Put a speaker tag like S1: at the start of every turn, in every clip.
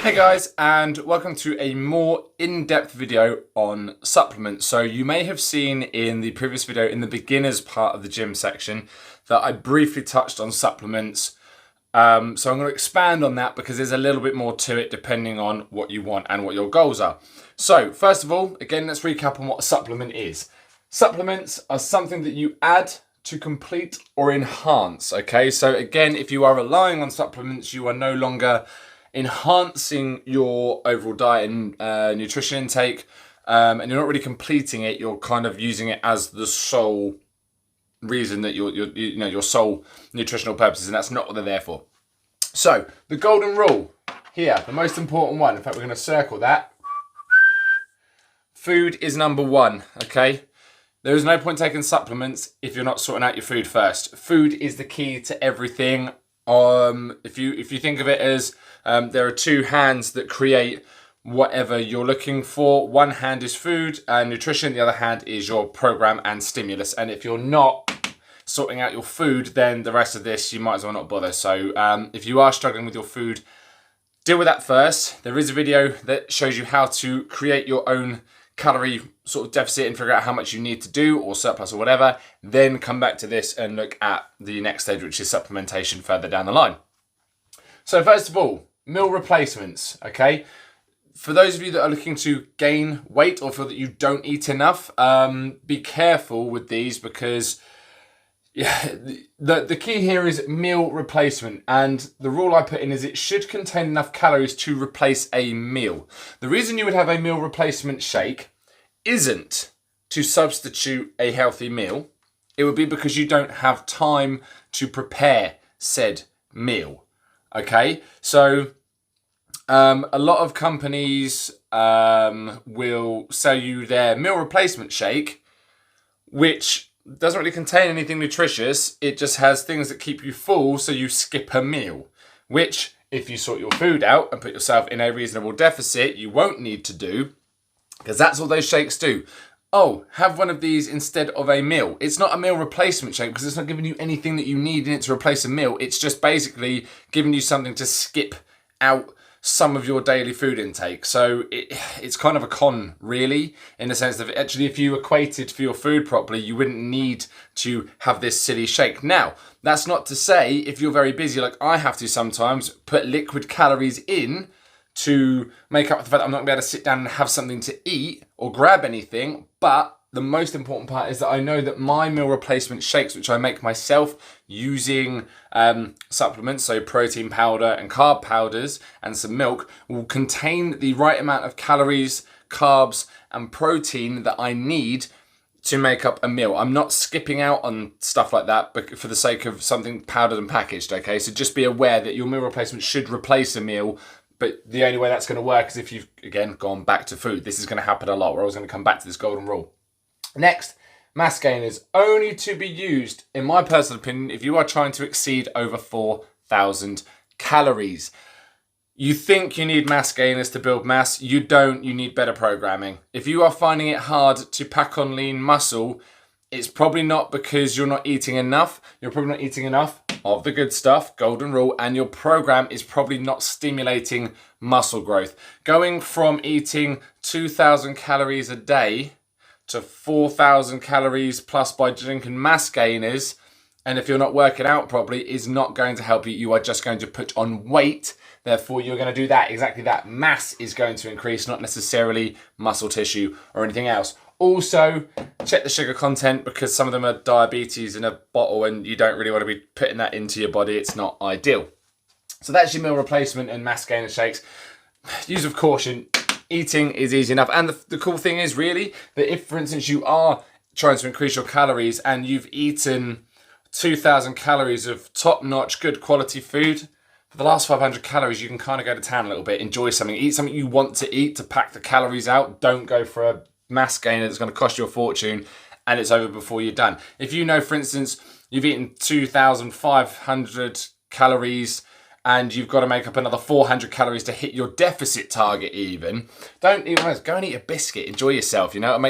S1: Hey guys, and welcome to a more in-depth video on supplements. So you may have seen in the previous video, in the beginners part of the gym section, that I briefly touched on supplements. So I'm going to expand on that because there's a little bit more to it depending on what you want and what your goals are. So first of all, again, let's recap on what a supplement is. Supplements are something that you add to complete or enhance, okay? So again, if you are relying on supplements, you are no longer enhancing your overall diet and nutrition intake, and you're not really completing it. You're kind of using it as the sole reason that your sole nutritional purposes, and that's not what they're there for. So the golden rule here, the most important one. In fact, we're going to circle that. Food is number one. Okay. There is no point taking supplements if you're not sorting out your food first. Food is the key to everything. If you think of it as there are two hands that create whatever you're looking for. One hand is food and nutrition. The other hand is your program and stimulus. And if you're not sorting out your food, then the rest of this, you might as well not bother. So if you are struggling with your food, deal with that first. There is a video that shows you how to create your own calorie sort of deficit and figure out how much you need to do, or surplus or whatever. Then come back to this and look at the next stage, which is supplementation further down the line. So first of all, meal replacements, okay? For those of you that are looking to gain weight or feel that you don't eat enough, be careful with these because the key here is meal replacement. And the rule I put in is it should contain enough calories to replace a meal. The reason you would have a meal replacement shake isn't to substitute a healthy meal. It would be because you don't have time to prepare said meal. Okay, so a lot of companies will sell you their meal replacement shake, which doesn't really contain anything nutritious. It just has things that keep you full, so you skip a meal, which if you sort your food out and put yourself in a reasonable deficit, you won't need to do, because that's all those shakes do. Oh, have one of these instead of a meal. It's not a meal replacement shake because it's not giving you anything that you need in it to replace a meal. It's just basically giving you something to skip out some of your daily food intake. So it's kind of a con, really, in the sense that actually if you equated for your food properly, you wouldn't need to have this silly shake. Now, that's not to say if you're very busy, like I have to sometimes, put liquid calories in to make up for the fact that I'm not going to be able to sit down and have something to eat or grab anything. But the most important part is that I know that my meal replacement shakes, which I make myself using supplements, so protein powder and carb powders and some milk, will contain the right amount of calories, carbs and protein that I need to make up a meal. I'm not skipping out on stuff like that but for the sake of something powdered and packaged, okay? So just be aware that your meal replacement should replace a meal. But the only way that's going to work is if you've, again, gone back to food. This is going to happen a lot. We're always going to come back to this golden rule. Next, mass gainers. Only to be used, in my personal opinion, if you are trying to exceed over 4,000 calories. You think you need mass gainers to build mass. You don't. You need better programming. If you are finding it hard to pack on lean muscle, it's probably not because you're not eating enough. You're probably not eating enough of the good stuff, golden rule, and your program is probably not stimulating muscle growth. Going from eating 2,000 calories a day to 4,000 calories plus by drinking mass gainers, and if you're not working out properly, is not going to help you. You are just going to put on weight. Therefore, you're going to do that, exactly that. Mass is going to increase, not necessarily muscle tissue or anything else. Also, check the sugar content because some of them are diabetes in a bottle and you don't really want to be putting that into your body. It's not ideal. So that's your meal replacement and mass gainer shakes. Use of caution. Eating is easy enough. And the cool thing is really that if, for instance, you are trying to increase your calories and you've eaten 2,000 calories of top-notch, good quality food, for the last 500 calories, you can kind of go to town a little bit, enjoy something, eat something you want to eat to pack the calories out. Don't go for a mass gainer that's going to cost you a fortune and it's over before you're done. If you know, for instance, you've eaten 2,500 calories and you've got to make up another 400 calories to hit your deficit target even, don't even go and eat a biscuit, enjoy yourself, you know, and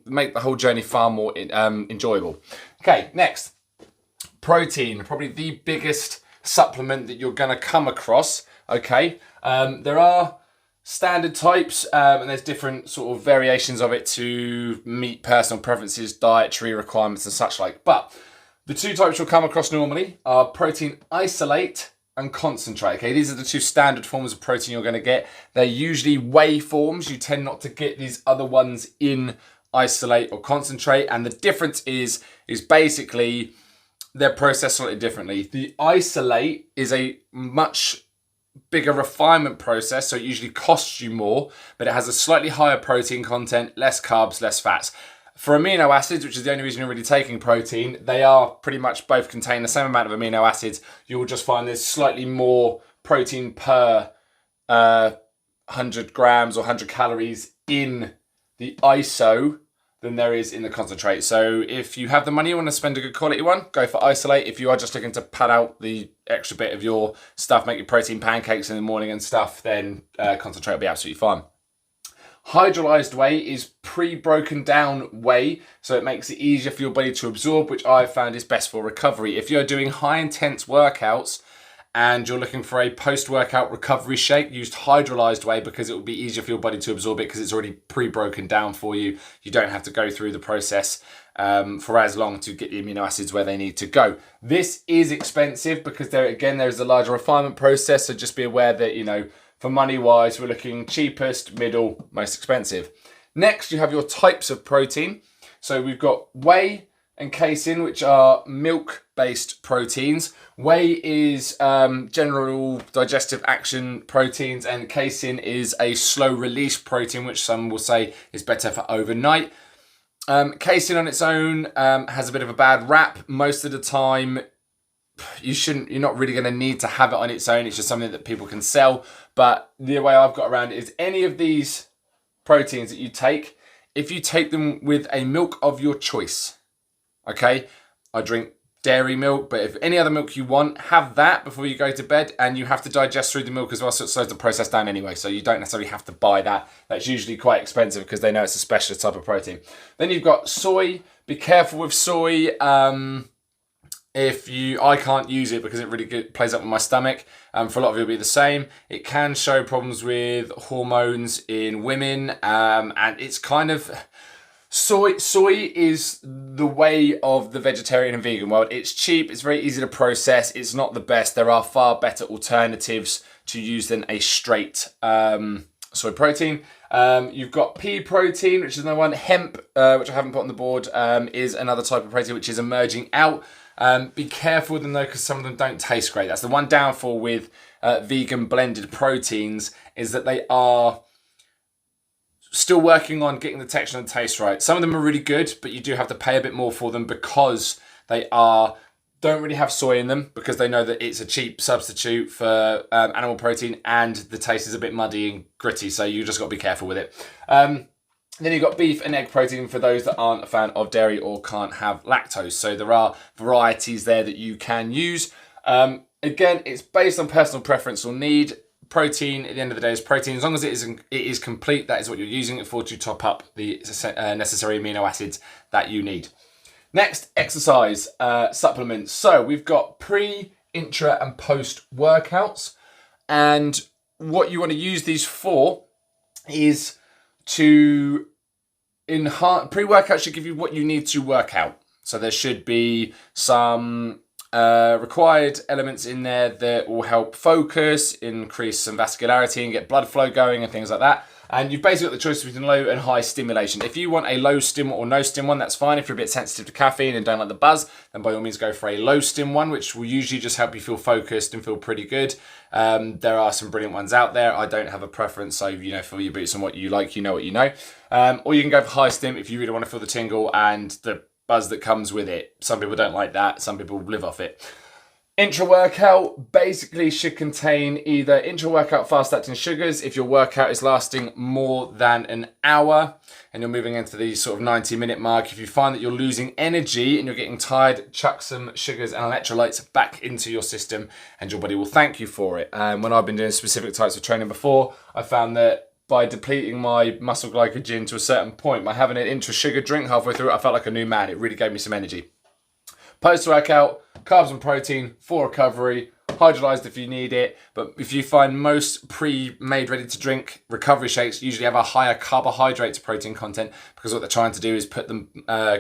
S1: make the whole journey far more enjoyable. Okay, next, protein, probably the biggest supplement that you're going to come across Okay, there are standard types, and there's different sort of variations of it to meet personal preferences, dietary requirements and such like. But the two types you'll come across normally are protein isolate and concentrate. Okay, these are the two standard forms of protein you're going to get. They're usually whey forms. You tend not to get these other ones in isolate or concentrate, and the difference is basically they're processed slightly differently. The isolate is a much bigger refinement process, so it usually costs you more, but it has a slightly higher protein content, less carbs, less fats. For amino acids, which is the only reason you're really taking protein, they are pretty much both contain the same amount of amino acids. You will just find there's slightly more protein per 100 grams or 100 calories in the ISO than there is in the concentrate. So if you have the money, you want to spend a good quality one, go for isolate. If you are just looking to pad out the extra bit of your stuff, make your protein pancakes in the morning and stuff, then concentrate will be absolutely fine. Hydrolyzed whey is pre-broken down whey, so it makes it easier for your body to absorb, which I've found is best for recovery. If you're doing high intense workouts and you're looking for a post-workout recovery shake, use hydrolyzed whey because it will be easier for your body to absorb it because it's already pre-broken down for you. You don't have to go through the process for as long to get the amino acids where they need to go. This is expensive because there's a larger refinement process, so just be aware that, you know, for money wise, we're looking cheapest, middle, most expensive. Next, you have your types of protein. So we've got whey and casein, which are milk-based proteins. Whey is general digestive action proteins, and casein is a slow-release protein, which some will say is better for overnight. Casein on its own has a bit of a bad rap. Most of the time, you're not really going to need to have it on its own. It's just something that people can sell. But the way I've got around it is any of these proteins that you take, if you take them with a milk of your choice, okay? I drink dairy milk, but if any other milk you want, have that before you go to bed, and you have to digest through the milk as well, so it slows the process down anyway, so you don't necessarily have to buy that. That's usually quite expensive because they know it's a specialist type of protein. Then you've got soy. Be careful with soy. I can't use it because it really plays up with my stomach. For a lot of you, it'll be the same. It can show problems with hormones in women, and it's kind of soy is the way of the vegetarian and vegan world. It's cheap. It's very easy to process. It's not the best. There are far better alternatives to use than a straight soy protein. You've got pea protein, which is another one. Hemp, which I haven't put on the board, is another type of protein which is emerging out. Be careful with them though, because some of them don't taste great. That's the one downfall with vegan blended proteins, is that they are still working on getting the texture and taste right. Some of them are really good, but you do have to pay a bit more for them because they don't really have soy in them, because they know that it's a cheap substitute for animal protein, and the taste is a bit muddy and gritty, so you just got to be careful with it. Then you've got beef and egg protein for those that aren't a fan of dairy or can't have lactose. So there are varieties there that you can use. Again, it's based on personal preference or need. Protein, at the end of the day, is protein. As long as it is complete, that is what you're using it for, to top up the necessary amino acids that you need. Next, exercise supplements. So we've got pre, intra, and post workouts. And what you want to use these for is to enhance. Pre-workout should give you what you need to work out. So there should be some required elements in there that will help focus, increase some vascularity and get blood flow going and things like that. And you've basically got the choice between low and high stimulation. If you want a low stim or no stim one, that's fine. If you're a bit sensitive to caffeine and don't like the buzz, then by all means go for a low stim one, which will usually just help you feel focused and feel pretty good. There are some brilliant ones out there. I don't have a preference, so for your boots and what you like, you know what you know. Or you can go for high stim if you really want to feel the tingle and the buzz that comes with it. Some people don't like that. Some people live off it. Intra-workout basically should contain either intra-workout fast-acting sugars if your workout is lasting more than an hour and you're moving into the sort of 90-minute mark. If you find that you're losing energy and you're getting tired, chuck some sugars and electrolytes back into your system and your body will thank you for it. When I've been doing specific types of training before, I found that by depleting my muscle glycogen to a certain point, by having an intra-sugar drink halfway through it, I felt like a new man. It really gave me some energy. Post-workout, carbs and protein for recovery, hydrolyzed if you need it. But if you find most pre-made ready to drink recovery shakes usually have a higher carbohydrate to protein content, because what they're trying to do is put the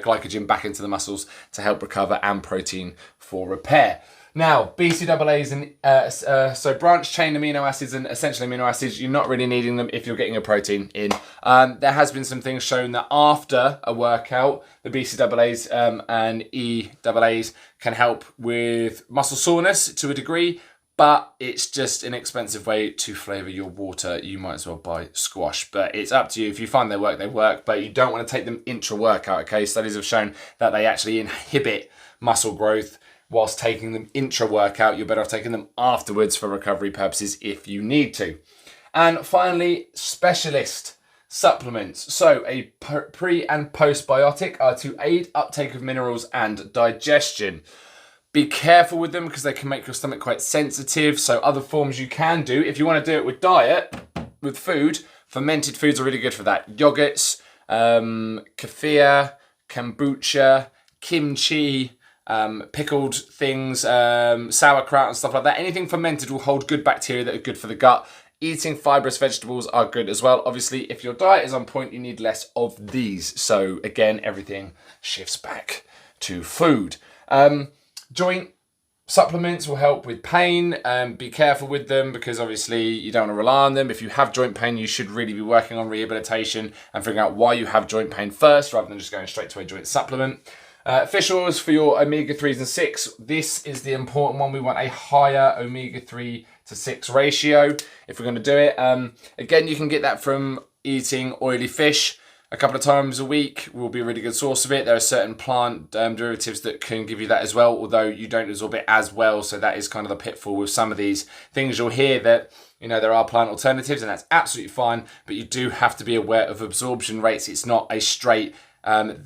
S1: glycogen back into the muscles to help recover, and protein for repair. Now, BCAAs and so branched chain amino acids and essential amino acids, you're not really needing them if you're getting a protein in. There has been some things shown that after a workout, the BCAAs and EAAs can help with muscle soreness to a degree, but it's just an expensive way to flavour your water. You might as well buy squash, but it's up to you. If you find they work, but you don't want to take them intra-workout, okay? Studies have shown that they actually inhibit muscle growth whilst taking them intra-workout. You're better off taking them afterwards for recovery purposes if you need to. And finally, specialist supplements. So a pre and postbiotic are to aid uptake of minerals and digestion. Be careful with them because they can make your stomach quite sensitive. So other forms you can do, if you want to do it with diet, with food, fermented foods are really good for that. Yogurts, kefir, kombucha, kimchi, pickled things, sauerkraut and stuff like that. Anything fermented will hold good bacteria that are good for the gut. Eating fibrous vegetables are good as well. Obviously, if your diet is on point, you need less of these. So again, everything shifts back to food. Joint supplements will help with pain. Be careful with them because obviously you don't want to rely on them. If you have joint pain, you should really be working on rehabilitation and figuring out why you have joint pain first rather than just going straight to a joint supplement. Fish oils for your omega-3s and 6. This is the important one. We want a higher omega-3 to 6 ratio if we're going to do it. Again, you can get that from eating oily fish a couple of times a week. Will be a really good source of it. There are certain plant derivatives that can give you that as well, although you don't absorb it as well. So that is kind of the pitfall with some of these things. You'll hear that, you know, there are plant alternatives and that's absolutely fine, but you do have to be aware of absorption rates. It's not a straight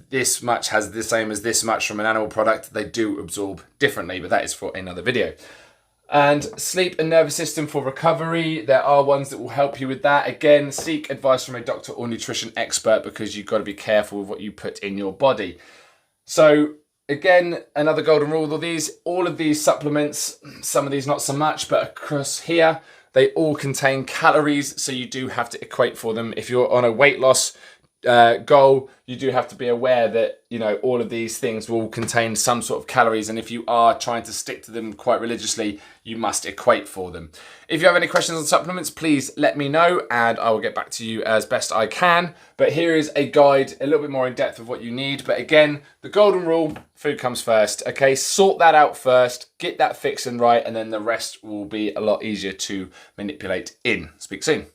S1: this much has the same as this much from an animal product. They do absorb differently, but that is for another video. And sleep and nervous system for recovery. There are ones that will help you with that. Again, seek advice from a doctor or nutrition expert because you've got to be careful with what you put in your body. So again, another golden rule with all of these supplements, some of these not so much, but across here, they all contain calories. So you do have to equate for them. If you're on a weight loss goal, you do have to be aware that, you know, all of these things will contain some sort of calories, and if you are trying to stick to them quite religiously, you must equate for them. If you have any questions on supplements, please let me know and I will get back to you as best I can. But here is a guide a little bit more in depth of what you need. But again, the golden rule, food comes first. Okay, sort that out first, get that fixed and right, and then the rest will be a lot easier to manipulate in. Speak soon.